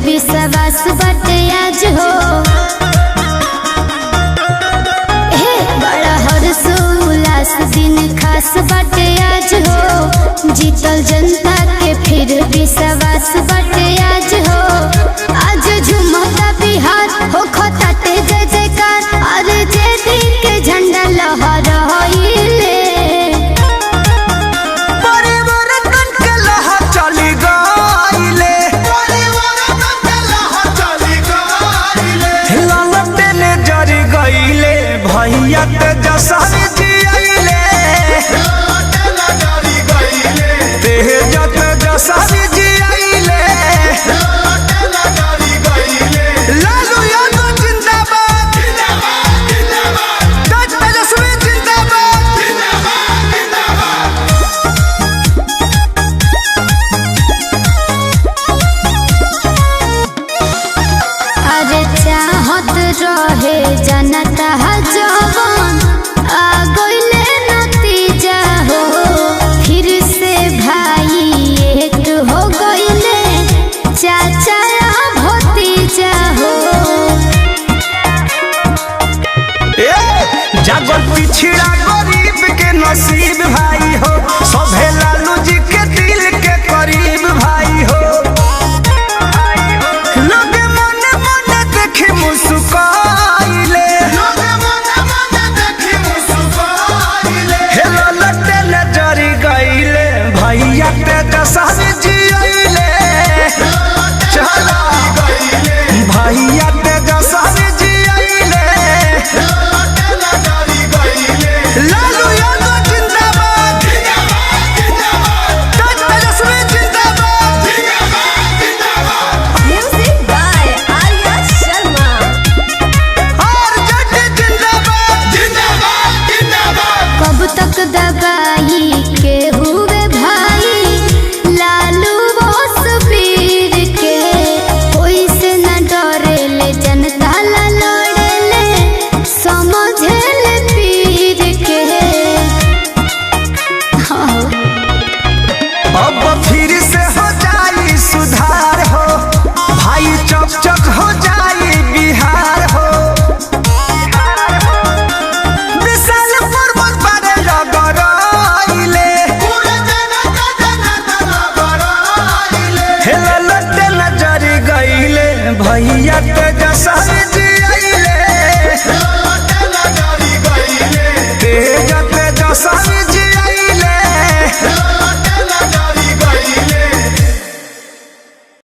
विश्वास बटे आज हो बड़ा हर्ष उल्लास दिन खास बटे आज हो जीतल जनता के फिर विश्वास बटे आज हो आज झुमता बिहार हो खताटे जय जयकार अरे जे दिन के झंडा लहराइले भैया तेजस्वी जी आइले तेजस्वी जी आइले लालू यादव जिंदाबाद तेजस्वी जिंदाबाद अरे चाहत रहे जनता जवान आ गइले नतीजा हो फिर से भाई एक हो गइले चाचा भतीजा हो जागल पिछड़ा गरीब के नसीब भाई हो सभे लालू जी के दिल के करीब भाई हो लोग मन मन देखे मुस्काइले जरी गईले भैया तेजस्वी जी आइले चला भैया तेजस्वी जी आइले लालू यादव जिंदाबाद तेजस्वी जिंदाबाद म्यूजिक बाय आर्या शर्मा और जट जिंदाबाद कब तक दबाई के हुए भाई लालू बोस वीर के कोई से न डरेले जनता ला लड़ेले समझेले पीर के अब फिर से हो जाई सुधार हो भाई चक चक हो जाई बिहार हो विशाल पर्वत बारे लगराइले हेला लटे नजर गईले भैया तेजस्वी